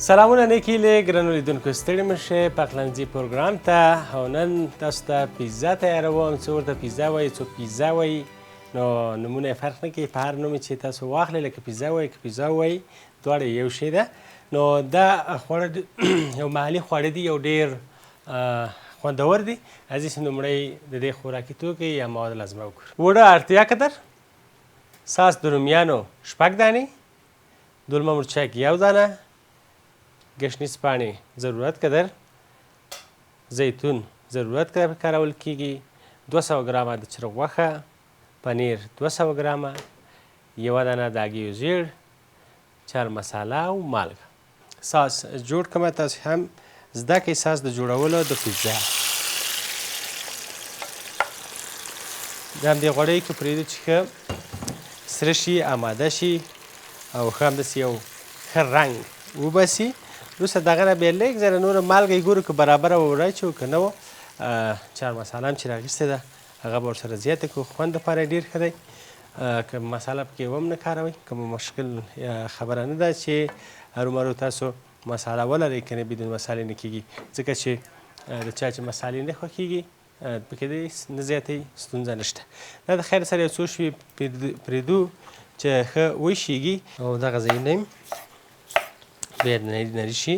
سلامونه نیکي له ګرانو لیدونکو ستړي مه شئ پخلنځي پروګرام ته او نن تاسو ته پیزا تیاروم. څه ورته پیزا وایي څوک پیزا وایي نو نومونه یې فرق نه کوي په هر نوم چې تاسو واخلئ لکه پیزا وایي که پیزا وایي دواړه یو شی ده. نو دا خواړه یو محلي خواړه دي یو ډېر خوندور دي. عزیز لومړی د دې خوراکي توکي یا مواد لازمه وګورو. وړه اړتیا قدر ساس د رومیانو 6 دانې، دولمه مرچک 1 دانه، گشنیز پاڼې ضرورت قدر، زیتون ضرورت قدر کارول کیږي، 200 ګرامه د چرګ غوښه، پنیر 200 ګرامه، 1 دانه د هګیو زیړ، چار مساله او مالګه. ساس جوړ کړم. تاسو هم زده کړئ ساس د جوړولو د پیزا. د همدې غوړیو کې پرېږدو چې ښه سره شي، آماده شي او ښه همداسې یو ښه رنګ وباسي. وروسته دغه نه بیا لږ ذره نوره مالګه یې ګورو که برابره به ورچوو که نه وه. چار مساله هم چې راغیستې ده هغه به ورسره زیاته کړو، خوند دپاره یې ډېر ښه دی. که مساله پکې هم نه کاروئ که مشکل خبره نه ده چې هرومرو تاسو مساله ولرئ که نه بدون مسالې نه کېږي، ځکه چې د چا چې مسالې نه خوښېږي پکې دې نه زیاتوي ستونزه نشته. دا د خیر سره یو څو شوي پرېږدو چې ښه وشیږي او دغه ځایونه یې بیا نري نري شي.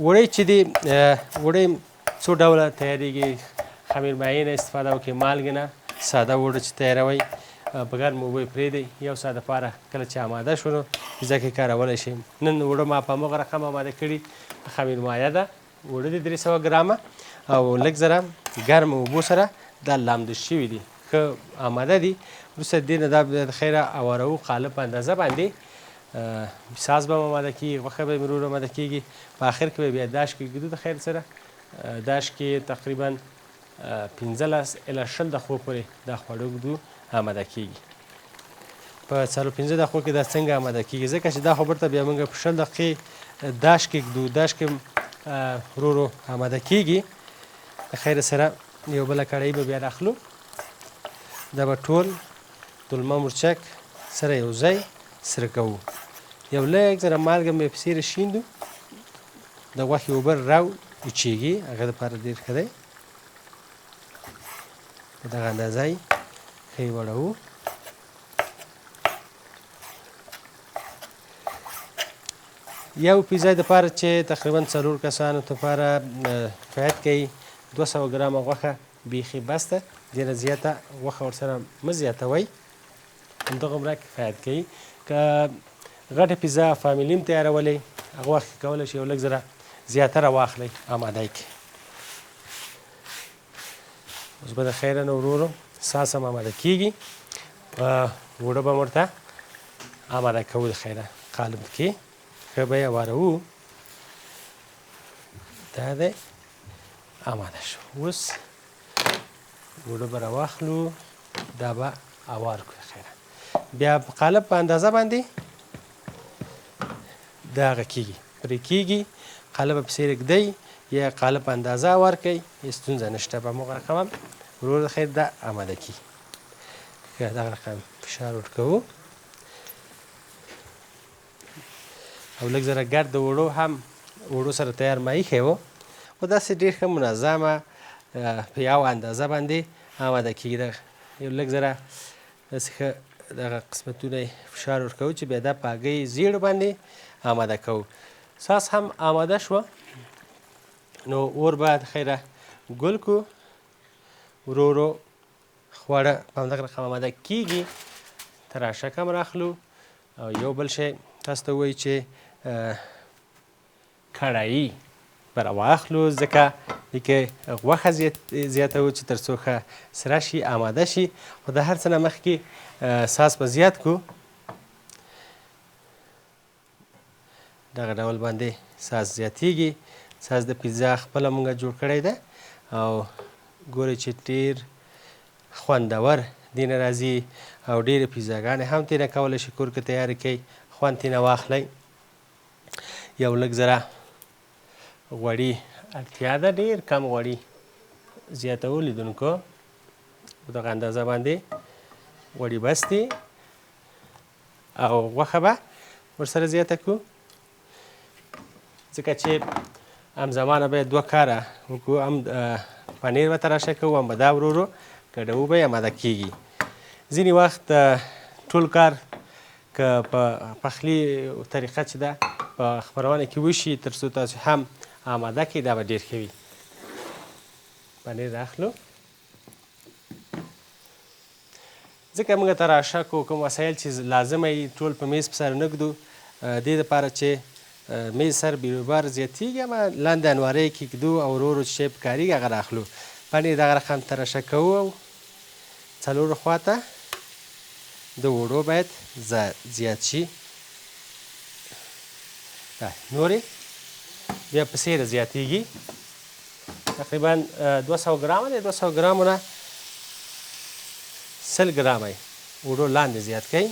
وړی چې دی وړی څو ډوله تیارېږي. خمیر مایع نه استفاده وکړئ، مالګې نه. ساده وړه چې تیاروئ په ګرمو اوبو یې پرېږدئ، یو ساعت دپاره کله چې آماده شو نو پیزا کې کارولی شئ. نن وړه ما په همغه رقم آماده کړي. خمیر مایع ده، وړه دي 300 ګرامه او لږ ذره ګرمو اوبو سره دا لامده شوي دي، ښه آماده دي. وروسته د دې نه دا د خیره اوارو قالب په اندازه باندې ساس به آماده کېږي، غوښه به مرور آماده کېږي. په آخر کې به بیا داش کې ږدو د خیر سره. داش کې تقریبا 15 الی 20 دقیقو پورې دا خواړه ږدو آماده کېږي. په 4-5 دقیقو کې دا څنګه آماده کېږي؟ ځکه چې دا خو بیرته بیا موږ په 20 دقیقې داش کې ږدو، داش کې ورو ورو آماده کېږي. د خیر سره یو بله کړایي به بیا راخلو. دا به ټول دولمه مرچک سره یو ځای سره کوو. یو لږ ذره مالګه مې پسې راشیندو. د غوښې اوبه راوچیږي، هغه دپاره ډېر ښه دی. په دغه اندازه یې ښه یې وړوو. یو پیزا دپاره چې تقریبا 4 کسانو دپاره کفایت کوي. 200 ګرامه غوښه بیخي بس ده، ډېره زیاته غوښه ورسره مه زیاتوئ، همدغومره کفایت کوي. که غټه پیزا فامیلي هم تیارولئ هغه وخت کې کولی شئ یو لږ ذره زیاتره واخلئ، آماده یې کړئ. اوس به د خیره نه ورو ورو ساس هم آماده کېږي. وړه به ورته آماده کوو د خیره قالب کې. ښه به یې واروو. دا دی آماده شو. اوس وړه به راواخلو، دا به اوار کړو خیره. بیا په قالب په اندازه باندې دغه کېږي، پرې کېږي. قالب پسې رږدئ یا قالب په اندازه اوار کوئ، هېڅ ستونزه نشته. په همغه رقم هم ورو د خیر دا آماده کېږي. دغه رقم فشار ورکوو او لږ ذره ګرد د وړو هم وړو سره تیار ما ایښی و، خو داسې ډېر ښه منظمه په یو اندازه باندې آماده کېږي. یو لږ ذره داسې ښه دغه قسمتونه یې فشار ورکوو چې بیا دا په هګۍ زیړو باندې آماده کوو. ساس هم آماده شوه نو اور به د خیره ګل کړو. ورو ورو خواړه په همدغه رقم آماده کېږي. تراشک هم راخلو او یو بل شی تاسو ته ووایي چې کړایي به راواخلو، ځکه دې کې غوښه زیاتوو چې تر څو ښه سره شي، آماده شي. خو د هر څه نه مخکې ساس به زیات کړو. دغه ډول باندې ساس زیاتېږي. ساس د پیزا خپله مونږ جوړ کړی ده او ګورئ چې ډېر خوندور دې نه راځي او ډېرې پیزاګانې هم ترې کولی شئ کور کې تیارې کړئ، خوند ترې واخلئ. یو لږ ذره غوړي اړتیا ده، ډېر کم غوړي زیاتوو لیدونکو. په دغه اندازه باندې غوړي بس دي. او غوښه به ورسره زیاته کړو ځکه چې همزمانه باید دوه کاره وکړو هم پنیر به تراشه کوو هم به دا ورو ورو ګډوو به یې اماده کېږي ځینې وخت ټول کار که په پخلي طریقه چې ده په خپرونه کې وشي تر څو تاسو هم آماده کړئ دا به ډېر ښه وي پنیر راخلو ځکه موږ تراشه کو کوم وسایل چې لازمه وي ټول په میز په سر نه ږدو دې دپاره چې میز سر بیروبار زیاتیږي اما لاندې انوارۍ کې ږدو او ورو ورو چې شی پکارېږي هغه راخلو پنیر دغه رقم تراشه کوو څلورو خواته د وړو باید زیات شي نورې بیا په سیره زیاتیږي تقریبا 200 ګرامه دی 200 ګرامو نه 100 ګرامه یې وړو لاندې زیات کړئ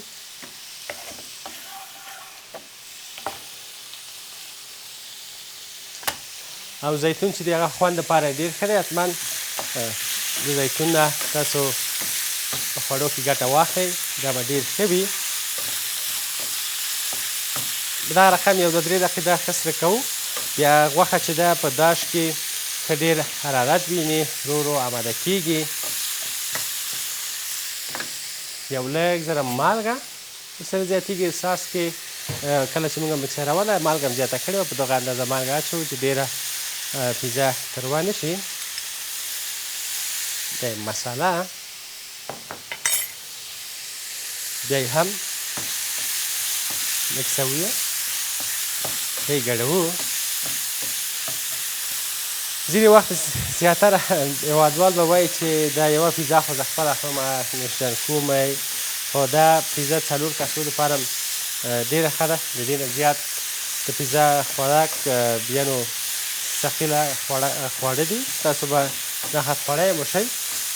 او زیتون چې د هغه خوند دپاره ډېر ښه دی حتما د زیتون نه تاسو په خوړو کې ګټه واخلئ دا به ډېر ښه وي دا رقم یو 2-3 دقیقې ښه سره کوو بیا غوښه چې ده په داش کې ښه ډېر حرارت ویني ورو ورو اماده کېږي یو لږ زره مالګه ورسره زیاتېږي ساس کې کله چې موږ مکسروله مالګه هم زیاته کړې وه په دغه اندازه مالګه اچوو چې ډېره پیزا تروه نه شي دا یې مساله بیا یې هم مکسوو یې ښه یې ګډوو ځینې وخت زیاتره هېوادوال به وایي چې دا یوه پیزا خو زه خپله خورم نوشیدن کوم خو دا پیزا 4 کسو دپاره ډېره ښه ده د دې نه زیات د پیزا خوراک بیا نو ثقیله خواړه دي تاسو به دا خطخوړی هم وشئ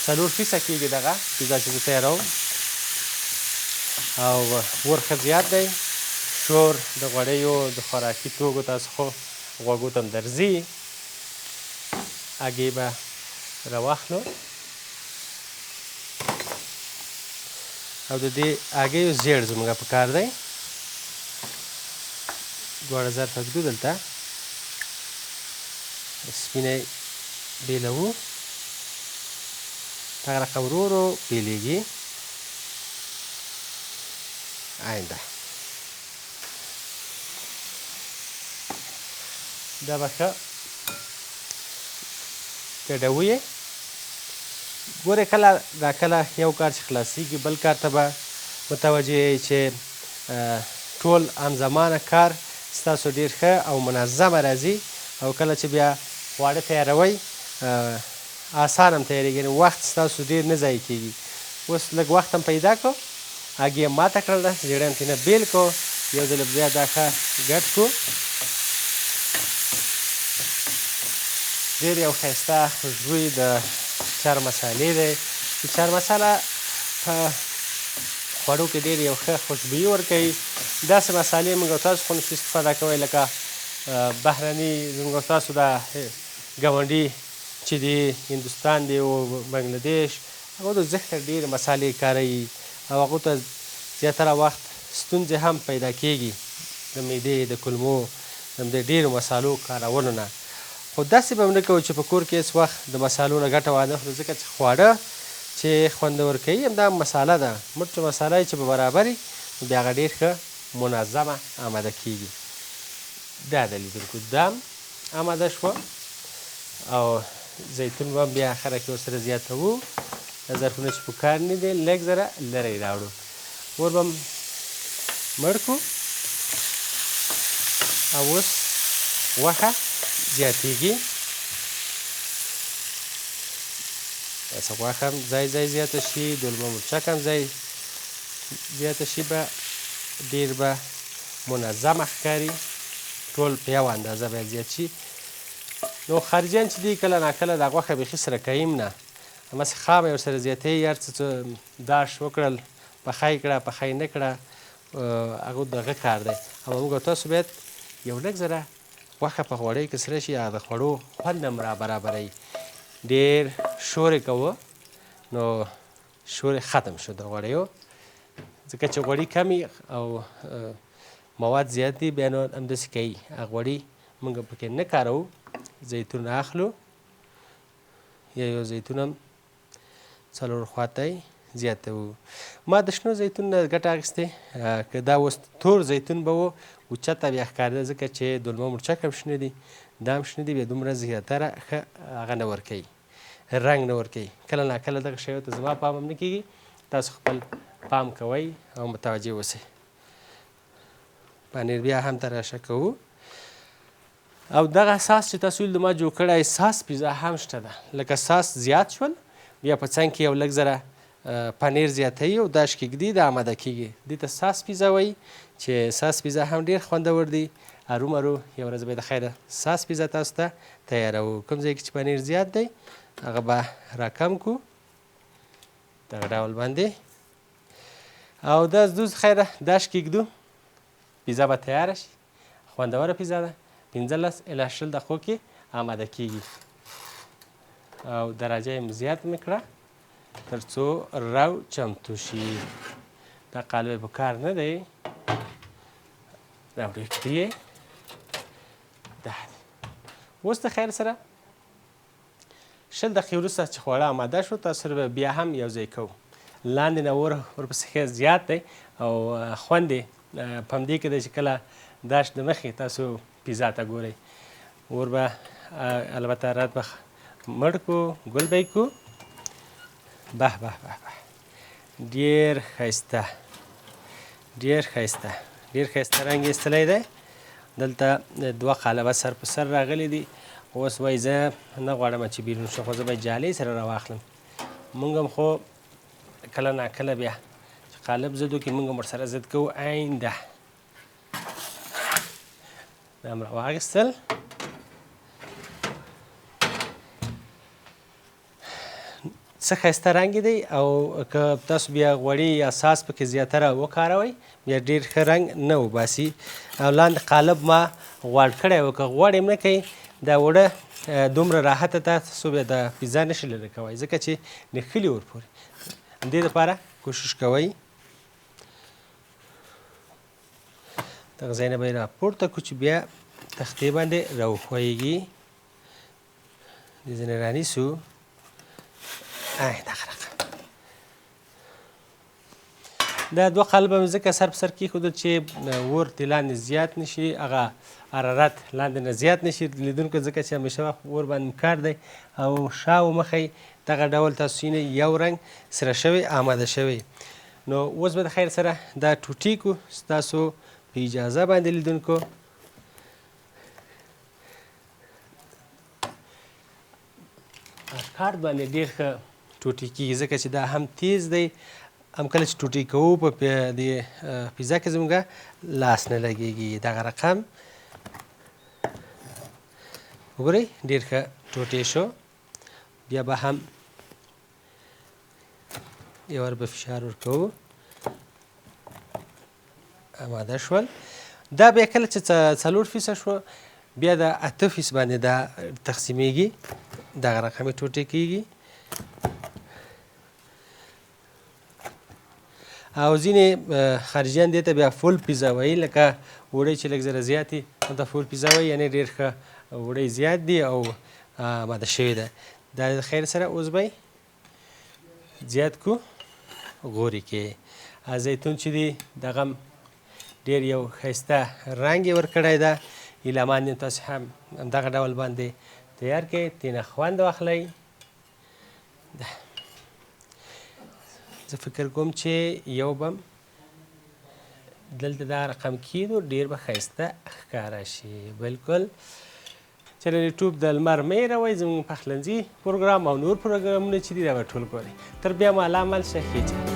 4 پیسه کېږي دغه پیزا چې زه تیاروم او ور ښه زیات دی شور د غوړیو د خوراکي توکو تاسو خو غوږو ته هم درځي هګۍ به راواخلو او د دې هګیو زیړ زموږ په کار دی دواړه ظرفه ږدو دلته سپینه یې بیلوو دغه رقم ورو ورو بیلیږي آینده دا به ښه ګډوو یې ګورئ کله ناکله یو کار چې خلاصېږي بل کار ته به متوجه یئ چې ټول همزمانه کار ستاسو ډېر ښه او منظمه راځي او کله چې بیا خواړه تیاروئ اسان هم تیارېږي وخت ستاسو ډېر نه ضایع کېږي اوس لږ وخت هم پیدا کړو هګۍ هم ماته کړله زیړی هم ترېنه بېل کړو یو ځل بیا دا ښه ګډ کړو ډېر یو ښایسته خوشبوی د چار مسالې دی چې چار مساله په خوړو کې ډېر یو ښه خوشبويي ورکوي داسې مسالې موږ او تاسو خو نشو استفاده کوئ لکه بهرني زموږ او تاسو دا ګاونډي چې دی هندوستان دی او بنګلادیش هغو د زښته ډېرې مسالې کاروي او هغو ته زیاتره وخت ستونزې هم پیدا کېږي د معدې د کولمو د ډېرو مسالو کارولو نه خو داسې به هم نه کوو چې په کور کې هېڅ وخت د مسالو نه ګټه وانه خورو ځکه چې خواړه چې خوندور کوي همدا مساله ده مرچ مساله چې په برابر وي نو بیا هغه ډېر ښه منظمه آماده کېږي دا د لیدونکو دام آماده شوه او زیتون به هم بیا اخره کې ورسره زیاتوو دا ظرفونه چې په کار نه دي لږ زره لرې راوړو اور به مړ کړو او اوس غوښه زیاتېږي داسې غوښه هم ځای زیاته شي دولمه مرچک هم ځای زیاته شي به ډېر به منظمه ښکاري ټول په یوه اندازه باید زیات شي نو خارجیان چې دي کله ناکله دا غوښه بیخي سره کوي هم نه همسې خامه یې ورسره زیاتوي هر څه داش وکړل پخی کړه پخی نه کړه هغه دغه کار دی اما موږ تاسو باید یو لږ زره غوښه په غوړیو کې سره شي د خوړو خوند هم برابروي ډېر شور یې کوو نو شور یې ختم شو د غوړیو ځکه چې غوړي کم او مواد زیات دي بیا نو همداسې کوي غوړي موږ پکې نه کاروو زیتون اخلو یو زیتون هم څلور خواته زیاتوو ما د شنو زیتون نه ګټه اخیستې که دا اوس تور زیتون به و اوچته بیا ښکارېده ځکه چې دلمه مرچک هم شنه دي دا هم شنه دي بیا دومره زیاتره ښه هغه نه ورکوي رنګ نه ورکوي کله ناکله دغه شیو ته زما پام هم نه کېږي تاسو خپل پام کوئ او متوجه اوسئ پنیر بیا هم تراشه کوو او دغه ساس چې تاسو ویل د ما جوړ کړی ساس پیزا هم شته ده لکه ساس زیات شول بیا په څنګ کې یو لږ ذره پنیر زیاتوي او دا شکېږدي دا آماده کېږي دې ته ساس پیزا وایي چې ساس پیزا هم ډېر خوندور دی ارومرو یو ورځ به د خیره ساس پیزا تاسو ته تیاروو کوم ځای کې چې پنیر زیات دی هغه به راکم کړو دغه ډول باندې او دا دوست خیره دا شکېږدو پیزا به تیاره شي خوندوره پیزا ده 15 الی 20 دقیقو کې آماده کېږي او درجه یې زیات مې کړه تر څو رو چمتو شي دا قالب په کار نه دی راوړې کړي دا اوس د خیر سره 20 دقیقې وروسته چې خواړه آماده شو تاسو سره بیا هم یو ځای کوو لاندې نه ورپسې ښه زیات دی او خوند یې په همدې کې دی چې کله داش د مخې تاسو پیزا ته ګورئ اور به البته رات به مړ کړو ګل به یې کړو به به به به ډېر ښایسته ډېر ښایسته ډېر ښایسته رنګ یې ایستلی دی دلته 2 قالبه سر په سر راغلي دي اوس وایي زه نه غواړم چې بیرون شم خو زه به جالۍ سره راواخلم موږ هم خو کله ناکله بیا چې قالب ضد وکړي موږ هم ورسره ضد کوو آینده دا هم راواخیستل څه ښایسته رنګ دی او که تاسو بیا غوړي یا ساس پکې زیاتره وکاروئ بیا ډېر ښه رنګ نه وباسي او لاندې قالب ما غوړ کړی و که غوړ یې نه کوئ دا وړه دومره راحته تاسو بیا د پیزا نشئ لرې کوئ ځکه چې نښلي ورپورې همدې دپاره کوشش کوئ دغه ځای نه به یې راپورته کړو چې بیا تختې باندې راوښویږي دې ځای نه رانیسو دغه رقم دا 2 قالبه مې ځکه سر په سر کېښودل چې اور ترې لاندې زیات نه شي هغه حرارت لاندې نه زیات نه شي لیدونکو ځکه چې همیشه وخت اور باندې کار دی او شا و مخی دغه ډول تاسو یو رنګ سره شوی آماده شوی نو اوس به د خیر سره دا ټوټې کړو ستاسو په اجازه باندې لیدونکو کارت باندې ډېر ښه ټوټې کېږي ځکه چې دا هم تیز دی هم کله چې ټوټې کوو په دې پیزا کې زموږ لاس نه لګېږي دغه رقم وګورئ ډېر ښه ټوټې شو بیا به هم یو ور به فشار ورکوو آماده شول دا بیا کله چې 4% شو بیا د 8% باندې دا تقسیمیږي دغه رقمې ټوټې کېږي او ځینې خارجیان دې ته بیا فول پیزا وایي لکه وړۍ چې لږ زره زیات دي ته فول پیزا وایي یعنې ډېر ښه وړۍ زیات دي او آماده شوې ده دا د خیر سره اوس به زیات کړو غوري کې زیتون چې دی دغه هم ډېر یو ښایسته رنګ یې ورکړی ده ایلامان یې تاسو هم همدغه ډول باندې تیار کړئ ترېنه خوند واخلئ زه فکر کوم چې یو بم دلته دا رقم کېدو ډېر به ښایسته ښکاره شي بلکل چې د یوټیوب د لمر مه هېروئ زموږ پخلنځي پروګرام او نور پروګرامونه چې دي دا به ټول ګورئ تر بیا مو الله مل شه ښې